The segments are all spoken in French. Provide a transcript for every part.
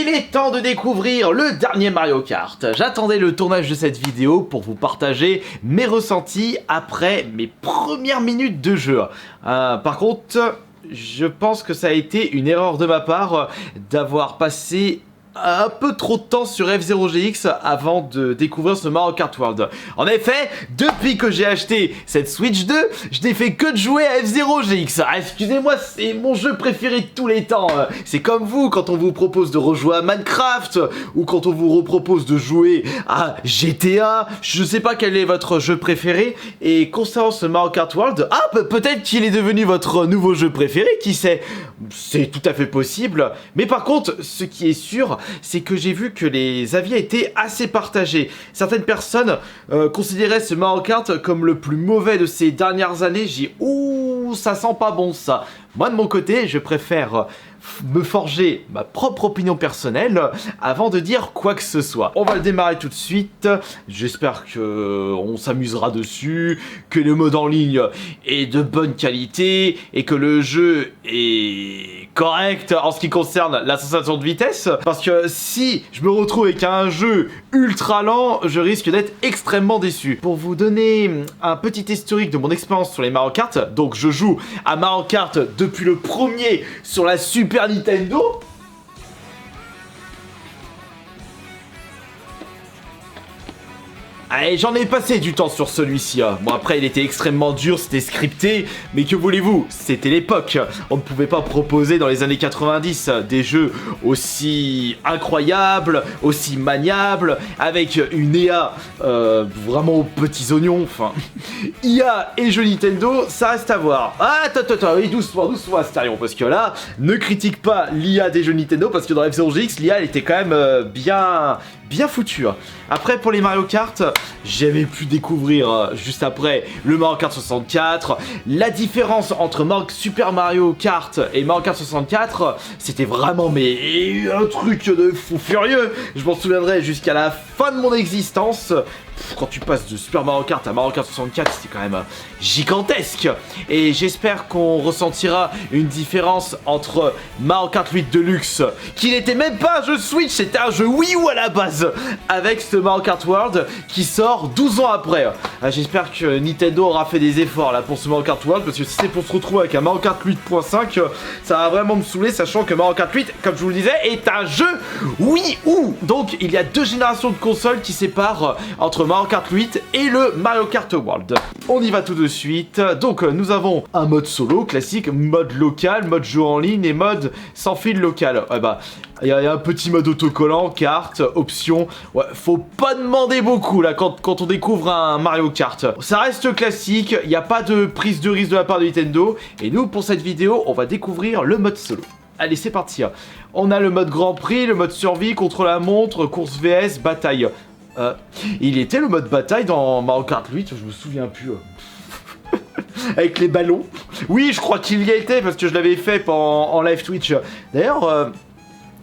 Il est temps de découvrir le dernier Mario Kart. J'attendais le tournage de cette vidéo pour vous partager mes ressentis après mes premières minutes de jeu. Par contre, je pense que ça a été une erreur de ma part d'avoir passé un peu trop de temps sur F0GX avant de découvrir ce Mario Kart World. En effet, depuis que j'ai acheté cette Switch 2, je n'ai fait que de jouer à F0GX. Excusez-moi, c'est mon jeu préféré de tous les temps. C'est comme vous, quand on vous propose de rejouer à Minecraft, ou quand on vous repropose de jouer à GTA, je sais pas quel est votre jeu préféré, et concernant ce Mario Kart World, peut-être qu'il est devenu votre nouveau jeu préféré, qui sait, c'est tout à fait possible, mais par contre, ce qui est sûr, c'est que j'ai vu que les avis étaient assez partagés. Certaines personnes considéraient ce Mario Kart comme le plus mauvais de ces dernières années. J'ai ouh, ça sent pas bon ça. Moi de mon côté, je préfère me forger ma propre opinion personnelle avant de dire quoi que ce soit. On va le démarrer tout de suite. J'espère que on s'amusera dessus, que le mode en ligne est de bonne qualité et que le jeu est correct en ce qui concerne la sensation de vitesse. Parce que si je me retrouve avec un jeu ultra lent, je risque d'être extrêmement déçu. Pour vous donner un petit historique de mon expérience sur les Mario Kart, donc je joue à Mario Kart depuis le premier sur la Super Nintendo. Allez, j'en ai passé du temps sur celui-ci. Bon, après, il était extrêmement dur, c'était scripté, mais que voulez-vous, c'était l'époque. On ne pouvait pas proposer dans les années 90 des jeux aussi incroyables, aussi maniables, avec une IA vraiment aux petits oignons. Enfin, IA et jeux Nintendo, ça reste à voir. Attends, oui, doucement, Astarion, parce que là, ne critique pas l'IA des jeux Nintendo, parce que dans F0GX, l'IA, elle était quand même bien foutu. Après, pour les Mario Kart, j'avais pu découvrir juste après le Mario Kart 64. La différence entre Super Mario Kart et Mario Kart 64, c'était vraiment un truc de fou furieux. Je m'en souviendrai jusqu'à la fin de mon existence. Quand tu passes de Super Mario Kart à Mario Kart 64, c'est quand même gigantesque. Et j'espère qu'on ressentira une différence entre Mario Kart 8 Deluxe, qui n'était même pas un jeu Switch, c'était un jeu Wii U à la base, avec ce Mario Kart World qui sort 12 ans après. J'espère que Nintendo aura fait des efforts là pour ce Mario Kart World, parce que si c'est pour se retrouver avec un Mario Kart 8.5, ça va vraiment me saouler, sachant que Mario Kart 8, comme je vous le disais, est un jeu Wii U. Donc il y a deux générations de consoles qui séparent entre Mario Kart 8 et le Mario Kart World. On y va tout de suite. Donc nous avons un mode solo classique, mode local, mode jeu en ligne et mode sans fil local. Il y a un petit mode autocollant, carte, options. Ouais, faut pas demander beaucoup là quand on découvre un Mario Kart. Ça reste classique, il n'y a pas de prise de risque de la part de Nintendo. Et nous, pour cette vidéo, on va découvrir le mode solo. Allez, c'est parti. On a le mode Grand Prix, le mode survie, contre la montre, course VS, bataille. Il était le mode bataille dans Mario Kart 8, je me souviens plus. Avec les ballons. Oui, je crois qu'il y était parce que je l'avais fait en live Twitch. D'ailleurs,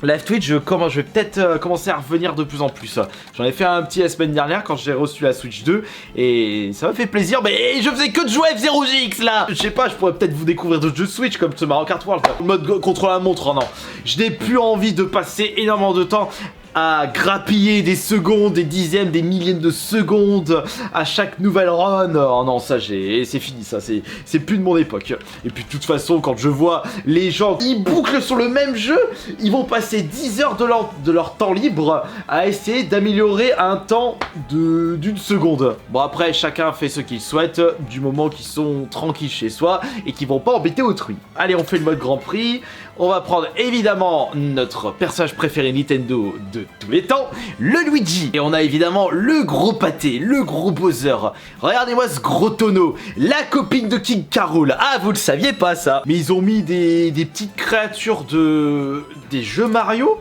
live Twitch, je vais peut-être commencer à revenir de plus en plus. J'en ai fait un petit la semaine dernière quand j'ai reçu la Switch 2 et ça m'a fait plaisir, mais je faisais que de jouer à F0GX là. Je sais pas, je pourrais peut-être vous découvrir d'autres jeux Switch comme ce Mario Kart World. Le mode contre la montre, non. Je n'ai plus envie de passer énormément de temps à grappiller des secondes, des dixièmes, des millièmes de secondes à chaque nouvelle run. Oh non, ça c'est fini, ça c'est plus de mon époque. Et puis de toute façon, quand je vois les gens qui bouclent sur le même jeu, ils vont passer 10 heures de leur temps libre à essayer d'améliorer un temps d'une seconde. Bon, après, chacun fait ce qu'il souhaite du moment qu'ils sont tranquilles chez soi et qu'ils vont pas embêter autrui. Allez, on fait le mode Grand Prix. On va prendre évidemment notre personnage préféré Nintendo de tous les temps, le Luigi. Et on a évidemment le gros pâté, le gros Bowser. Regardez-moi ce gros tonneau, la copine de King K. Rool. Ah, vous le saviez pas ça. Mais ils ont mis des petites créatures des jeux Mario.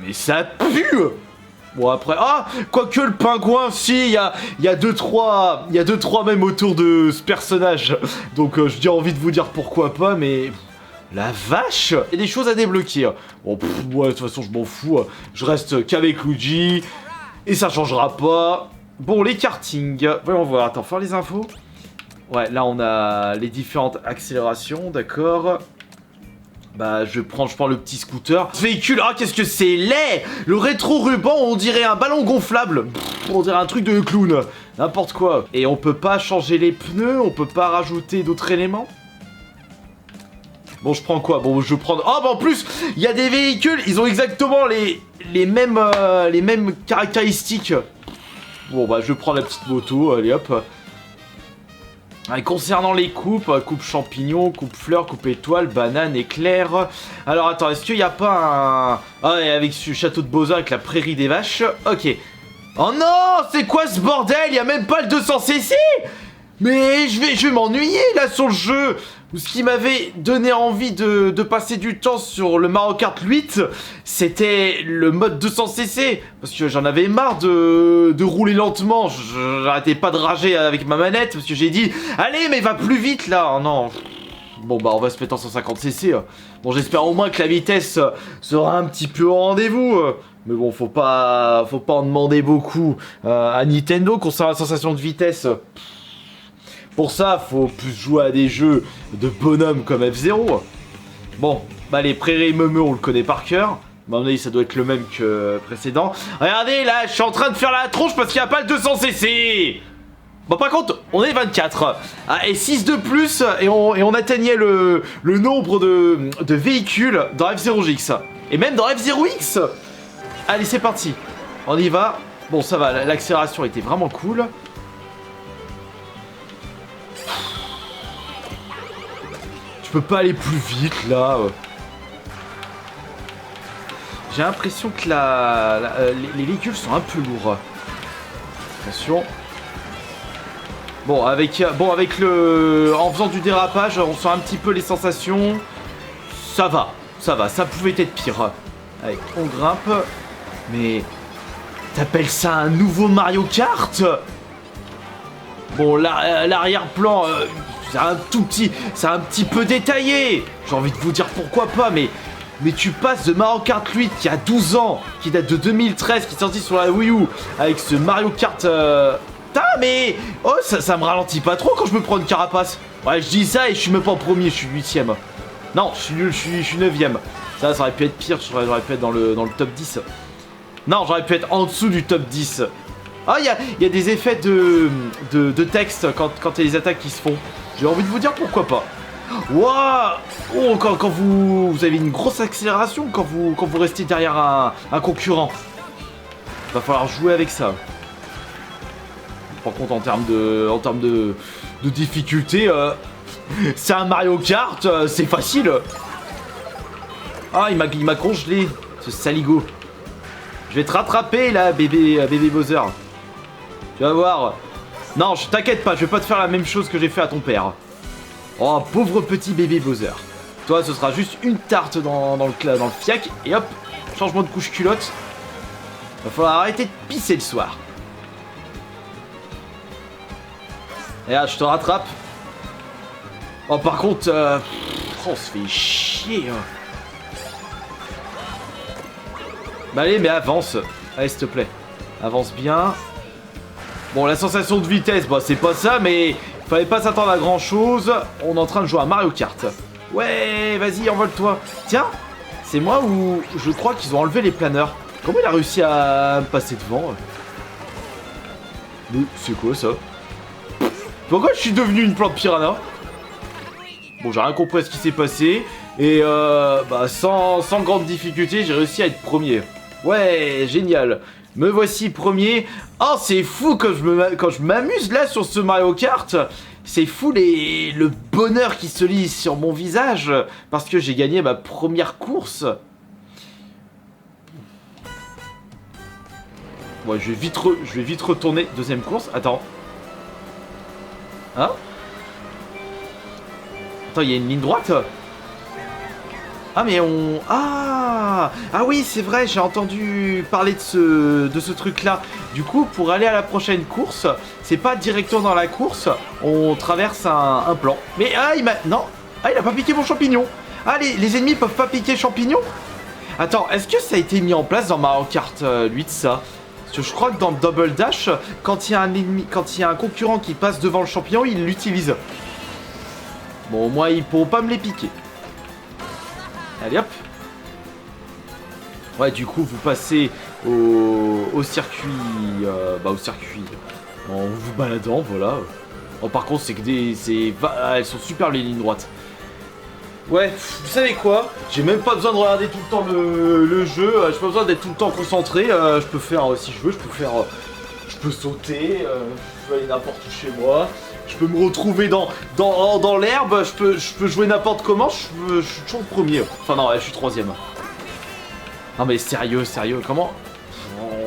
Mais ça pue. Bon après, quoique le pingouin, si, il y a deux trois même autour de ce personnage. Donc j'ai envie de vous dire pourquoi pas, mais la vache, il y a des choses à débloquer. Bon, ouais, de toute façon je m'en fous, je reste qu'avec Luigi et ça changera pas. Bon, les kartings, voyons voir, attends, faire les infos. Ouais, là on a les différentes accélérations, d'accord. Bah, je prends le petit scooter. Ce véhicule, ah, qu'est-ce que c'est laid! Le rétro-ruban, on dirait un ballon gonflable. Pff, on dirait un truc de clown. N'importe quoi. Et on peut pas changer les pneus, on peut pas rajouter d'autres éléments. Bon, je prends quoi? Bon, je prends... Oh, bah en plus, il y a des véhicules, ils ont exactement les mêmes caractéristiques. Bon, bah, je prends la petite moto, allez hop. Et concernant les coupes, coupe champignon, coupe fleur, coupe étoile, banane, éclair. Alors attends, est-ce qu'il n'y a pas un... Ah, et avec ce château de Bowser avec la prairie des vaches. Ok. Oh non, c'est quoi ce bordel? Il n'y a même pas le 200cc. Mais je vais m'ennuyer là sur le jeu. Ce qui m'avait donné envie de passer du temps sur le Mario Kart 8, c'était le mode 200cc. Parce que j'en avais marre de rouler lentement. J'arrêtais pas de rager avec ma manette. Parce que j'ai dit, allez, mais va plus vite là. Oh non. Bon bah on va se mettre en 150cc. Bon, j'espère au moins que la vitesse sera un petit peu au rendez-vous. Mais bon, faut pas en demander beaucoup à Nintendo concernant la sensation de vitesse. Pour ça, faut plus jouer à des jeux de bonhomme comme F-Zero. Bon, bah les prairies Meumeu, on le connaît par cœur. À mon avis, ça doit être le même que précédent. Regardez, là, je suis en train de faire la tronche parce qu'il n'y a pas le 200cc. Bon, par contre, on est 24. Ah, et 6 de plus, et on atteignait le nombre de véhicules dans F-Zero GX. Et même dans F-Zero X. Allez, c'est parti. On y va. Bon, ça va, l'accélération était vraiment cool. Je peux pas aller plus vite là. J'ai l'impression que les véhicules sont un peu lourds. Attention. Bon, avec en faisant du dérapage, on sent un petit peu les sensations. Ça va, ça pouvait être pire. Allez, on grimpe. Mais t'appelles ça un nouveau Mario Kart? Bon, l'arrière-plan, c'est un petit peu détaillé. J'ai envie de vous dire pourquoi pas, mais tu passes de Mario Kart 8 qui a 12 ans, qui date de 2013, qui est sorti sur la Wii U, avec ce Mario Kart... Putain, mais... Oh, ça me ralentit pas trop quand je me prends une carapace. Ouais, je dis ça et je suis même pas en premier, je suis 8ème. Non, je suis nul, je suis 9ème. Ça aurait pu être pire, j'aurais pu être dans le top 10. Non, j'aurais pu être en dessous du top 10. Ah, il y a des effets de texte quand il y a des attaques qui se font. J'ai envie de vous dire pourquoi pas. Waouh! Oh, quand vous avez une grosse accélération quand vous restez derrière un concurrent. Va falloir jouer avec ça. Par contre, en termes de difficulté, c'est un Mario Kart, c'est facile. Ah, il m'a congelé, ce saligo. Je vais te rattraper là, bébé Bowser. Tu vas voir. Non, t'inquiète pas, je vais pas te faire la même chose que j'ai fait à ton père. Oh, pauvre petit bébé Bowser. Toi, ce sera juste une tarte dans le fiac. Et hop, changement de couche culotte. Va falloir arrêter de pisser le soir. Et là, je te rattrape. Oh, par contre, on se fait chier. Bah allez, mais avance. Allez, s'il te plaît. Avance bien. Bon, la sensation de vitesse, bah c'est pas ça, mais fallait pas s'attendre à grand chose. On est en train de jouer à Mario Kart. Ouais, vas-y, envole-toi. Tiens, c'est moi où je crois qu'ils ont enlevé les planeurs. Comment il a réussi à me passer devant? Mais c'est quoi ça? Pourquoi je suis devenu une plante piranha? Bon, j'ai rien compris à ce qui s'est passé. Et bah sans grande difficulté, j'ai réussi à être premier. Ouais, génial. Me voici premier. Oh, c'est fou quand je m'amuse là sur ce Mario Kart. C'est fou le bonheur qui se lit sur mon visage. Parce que j'ai gagné ma première course. Ouais, je vais vite retourner. Deuxième course. Attends. Hein? Attends, il y a une ligne droite? Ah mais Ah oui, c'est vrai, j'ai entendu parler de ce truc-là. Du coup, pour aller à la prochaine course, c'est pas directement dans la course, on traverse un plan. Mais non. Ah, il a pas piqué mon champignon. Ah, les ennemis peuvent pas piquer champignon? Attends, est-ce que ça a été mis en place dans Mario Kart 8, ça? Parce que je crois que dans le Double Dash, quand il y a un concurrent qui passe devant le champignon, il l'utilise. Bon, moi, ils pourront pas me les piquer. Allez hop. Ouais, du coup, vous passez au circuit, au circuit, en vous baladant, voilà. Oh, par contre, c'est que elles sont superbes les lignes droites. Ouais, vous savez quoi? J'ai même pas besoin de regarder tout le temps le jeu, j'ai pas besoin d'être tout le temps concentré, je peux faire, si je veux, je peux sauter, je peux aller n'importe où chez moi, je peux me retrouver dans l'herbe, je peux jouer n'importe comment, je suis toujours premier. Enfin non, je suis troisième. Non mais sérieux, comment?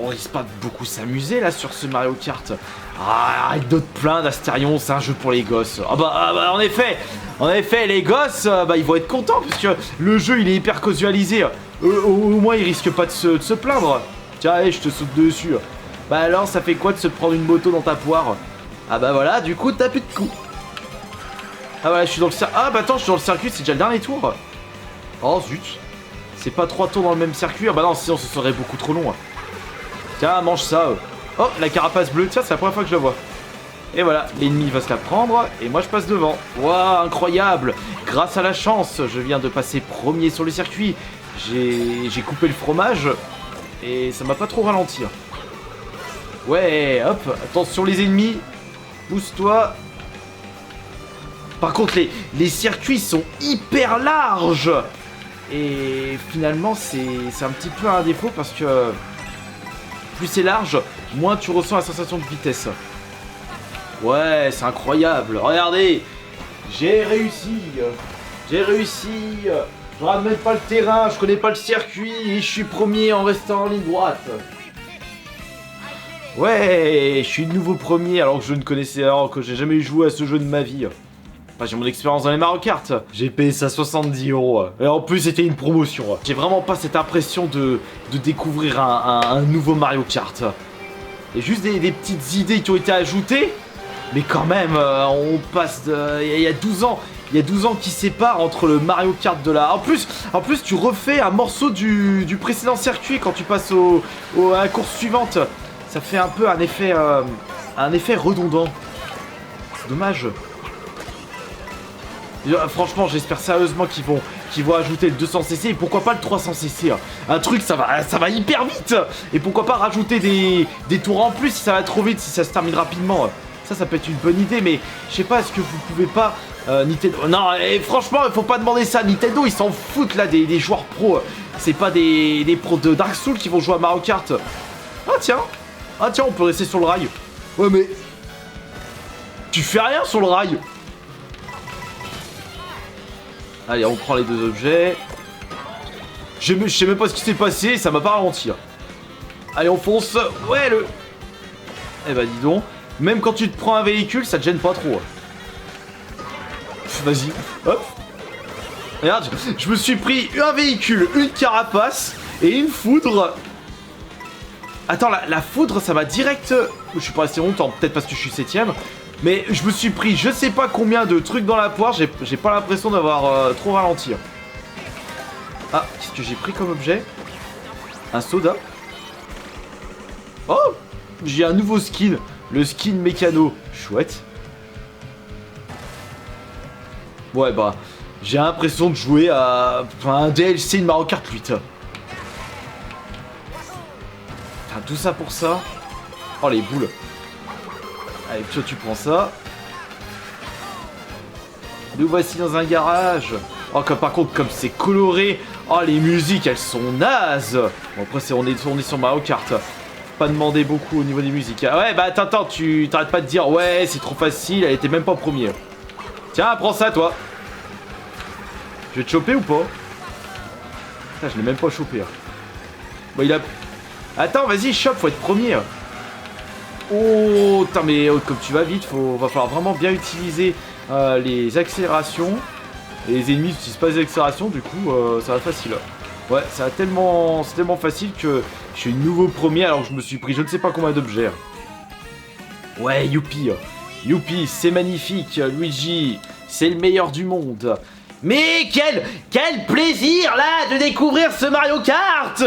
On risque pas de beaucoup s'amuser là sur ce Mario Kart. Ah, arrête de te plaindre, Astérion, c'est un jeu pour les gosses. Ah bah en effet, les gosses, ils vont être contents parce que le jeu il est hyper casualisé. Au moins ils risquent pas de se plaindre. Tiens, allez, je te saute dessus. Bah alors, ça fait quoi de se prendre une moto dans ta poire? Ah bah voilà, du coup t'as plus de coups. Ah voilà, je suis dans le circuit. Ah bah attends, je suis dans le circuit, c'est déjà le dernier tour. Oh zut. C'est pas 3 tours dans le même circuit. Ah bah non, sinon ce serait beaucoup trop long. Tiens, mange ça. Oh, la carapace bleue, tiens, c'est la première fois que je la vois. Et voilà, l'ennemi va se la prendre, et moi je passe devant. Waouh, incroyable! Grâce à la chance, je viens de passer premier sur le circuit. J'ai coupé le fromage, et ça m'a pas trop ralenti. Ouais, hop, attention les ennemis. Pousse-toi. Par contre, les circuits sont hyper larges. Et finalement, c'est un petit peu un défaut parce que plus c'est large, moins tu ressens la sensation de vitesse. Ouais, c'est incroyable. Regardez, j'ai réussi. Je rate même pas le terrain, je connais pas le circuit et je suis premier en restant en ligne droite. Ouais, je suis de nouveau premier alors que j'ai jamais joué à ce jeu de ma vie. Enfin, j'ai mon expérience dans les Mario Kart. J'ai payé ça 70 €. Et en plus, c'était une promotion. J'ai vraiment pas cette impression de découvrir un nouveau Mario Kart. Il y a juste des petites idées qui ont été ajoutées. Mais quand même, on passe de... Il y a 12 ans. Il y a 12 ans qui séparent entre le Mario Kart de la... En plus, tu refais un morceau du précédent circuit quand tu passes à la course suivante. Ça fait un peu un effet redondant. C'est dommage. Franchement, j'espère sérieusement qu'ils vont ajouter le 200cc et pourquoi pas le 300cc. Un truc, ça va hyper vite. Et pourquoi pas rajouter des tours en plus si ça va trop vite, si ça se termine rapidement. Ça peut être une bonne idée, mais je sais pas, est-ce que vous pouvez pas... Nintendo... Non, et franchement, il faut pas demander ça. Nintendo, ils s'en foutent là des joueurs pros. C'est pas des pros de Dark Souls qui vont jouer à Mario Kart. Ah tiens, on peut rester sur le rail. Ouais, mais... Tu fais rien sur le rail. Allez, on prend les deux objets. Je sais même pas ce qui s'est passé, ça m'a pas ralenti. Allez, on fonce. Ouais, Eh bah, dis donc. Même quand tu te prends un véhicule, ça te gêne pas trop. Vas-y. Hop. Regarde, je me suis pris un véhicule, une carapace et une foudre. Attends, la foudre, ça va direct... Je suis pas resté longtemps, peut-être parce que je suis 7ème. Mais je me suis pris je sais pas combien de trucs dans la poire, j'ai pas l'impression d'avoir trop ralenti. Ah, qu'est-ce que j'ai pris comme objet? Un soda. Oh, j'ai un nouveau skin, le skin mécano. Chouette. Ouais bah, j'ai l'impression de jouer à un DLC de Mario Kart 8. Putain, tout ça pour ça. Oh les boules. Allez, toi tu prends ça. Nous voici dans un garage. Oh, par contre, comme c'est coloré. Oh, les musiques, elles sont nazes. Bon, après, on est sur Mario Kart. Pas demander beaucoup au niveau des musiques. Ah ouais, bah attends, tu t'arrêtes pas de dire ouais, c'est trop facile, elle était même pas premier. Tiens, prends ça, toi. Je vais te choper ou pas? Putain, je l'ai même pas chopé. Bon, il a... Attends, vas-y, chope, faut être premier. Oh, putain, mais comme tu vas vite, va falloir vraiment bien utiliser les accélérations. Et les ennemis n'utilisent pas les accélérations, du coup, ça va être facile. Ouais, c'est tellement facile que je suis nouveau premier alors que je me suis pris je ne sais pas combien d'objets. Ouais, youpi. Youpi, c'est magnifique, Luigi. C'est le meilleur du monde. Mais quel plaisir, là, de découvrir ce Mario Kart!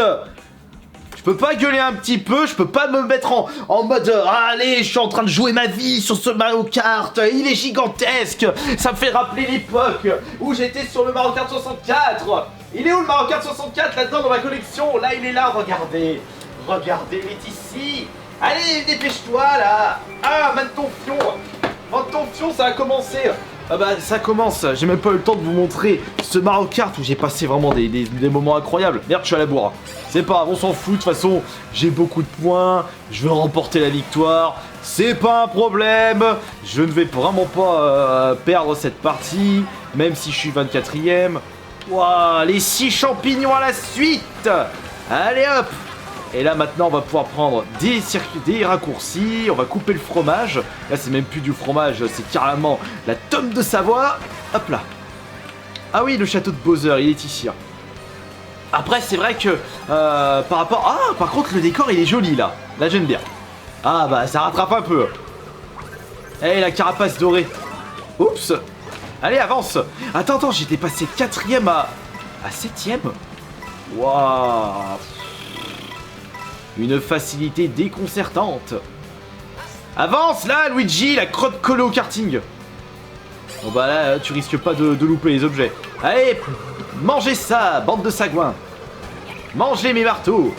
Je peux pas gueuler un petit peu, je peux pas me mettre en mode allez, je suis en train de jouer ma vie sur ce Mario Kart, il est gigantesque, ça me fait rappeler l'époque où j'étais sur le Mario Kart 64 Il est où le Mario Kart 64 là-dedans dans ma collection? Là, il est là, regardez. Regardez, il est ici. Allez, dépêche-toi là. Ah, maintenant fion. Maintenant fion, ça a commencé. Ah bah ça commence, j'ai même pas eu le temps de vous montrer ce Mario Kart où j'ai passé vraiment des moments incroyables. Merde, je suis à la bourre. C'est pas grave, on s'en fout, de toute façon, j'ai beaucoup de points, je veux remporter la victoire, c'est pas un problème, je ne vais vraiment pas perdre cette partie, même si je suis 24ème. Waouh, les 6 champignons à la suite. Allez hop. Et là maintenant on va pouvoir prendre des circuits, des raccourcis, on va couper le fromage. Là c'est même plus du fromage, c'est carrément la tome de Savoie. Hop là. Ah oui, le château de Bowser, il est ici. Après c'est vrai que par rapport... Ah, par contre le décor il est joli là. Là j'aime bien. Ah bah ça rattrape un peu. Eh, la carapace dorée. Oups. Allez, avance. Attends, j'étais passé 4ème à 7ème. Waouh. Une facilité déconcertante. Avance là, Luigi, la crotte collée au karting. Bon bah là, tu risques pas de louper les objets. Allez, mangez ça, bande de sagouins. Mangez mes marteaux.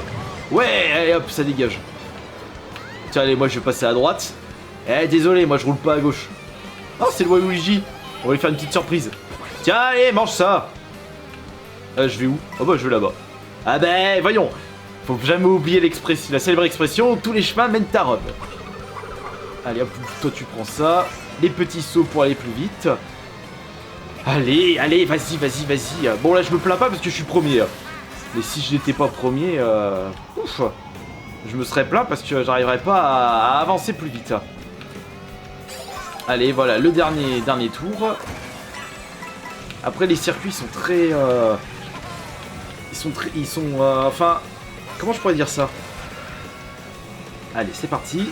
Ouais, allez hop, ça dégage. Tiens, allez, moi je vais passer à droite. Eh, désolé, moi je roule pas à gauche. Oh, c'est le Luigi. On va lui faire une petite surprise. Tiens, allez, mange ça. Je vais où? Oh bah je vais là-bas. Ah ben, voyons. Faut jamais oublier l'expression, la célèbre expression, tous les chemins mènent à Rome. Allez hop, toi tu prends ça. Les petits sauts pour aller plus vite. Allez, vas-y. Bon là je me plains pas parce que je suis premier. Mais si je n'étais pas premier, ouf, je me serais plaint parce que j'arriverais pas à avancer plus vite. Allez, voilà, le dernier tour. Après les circuits sont très... Ils sont enfin... Comment je pourrais dire ça? Allez, c'est parti.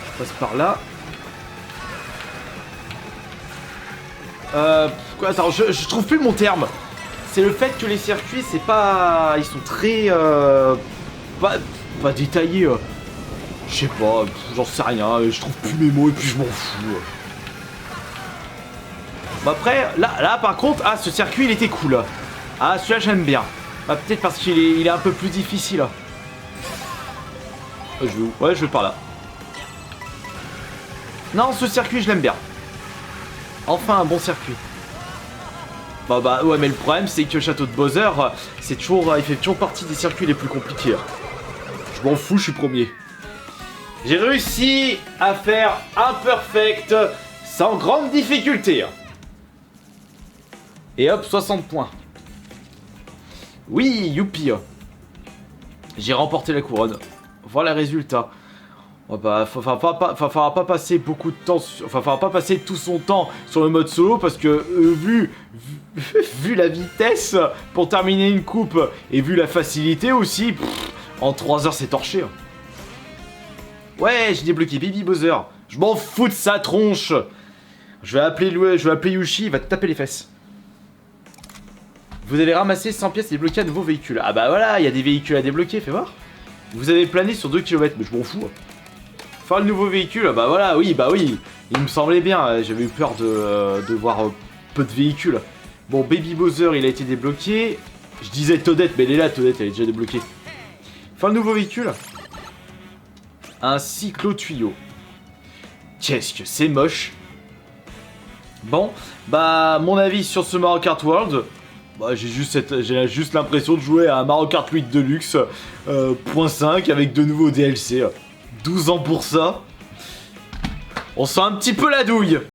Je passe par là. Attends, je trouve plus mon terme. C'est le fait que les circuits, c'est pas... Ils sont très... pas détaillés. Je sais pas, j'en sais rien. Je trouve plus mes mots et puis je m'en fous. Bah après, là par contre... Ah, ce circuit, il était cool. Ah, celui-là, j'aime bien. Bah peut-être parce qu'il est un peu plus difficile. Je vais où? Ouais, je vais par là. Non, ce circuit, je l'aime bien. Enfin, un bon circuit. Bah ouais, mais le problème, c'est que le château de Bowser, c'est toujours, il fait toujours partie des circuits les plus compliqués. Je m'en fous, je suis premier. J'ai réussi à faire un perfect sans grande difficulté. Et hop, 60 points. Oui, youpi. J'ai remporté la couronne. Voilà le résultat. Oh bah, faudra pas passer beaucoup de temps, faudra pas passer tout son temps sur le mode solo parce que vu la vitesse pour terminer une coupe et vu la facilité aussi, en 3 heures c'est torché. Ouais, j'ai débloqué Baby Bowser. Je m'en fous de sa tronche. Je vais appeler Yoshi, il va te taper les fesses. Vous avez ramassé 100 pièces et débloqué un nouveau véhicule. Ah bah voilà, il y a des véhicules à débloquer, fais voir. Vous avez plané sur 2 km, mais je m'en fous. Faire le nouveau véhicule, bah voilà, oui, il me semblait bien, j'avais eu peur de voir peu de véhicules. Bon, Baby Bowser, il a été débloqué. Je disais Toadette, mais elle est là, Toadette, elle est déjà débloquée. Faire le nouveau véhicule. Un cyclo-tuyau. Qu'est-ce que c'est moche. Bon, bah, mon avis sur ce Mario Kart World... Bah, j'ai juste l'impression de jouer à un Mario Kart 8 Deluxe .5 avec de nouveaux DLC. 12 ans pour ça. On sent un petit peu la douille.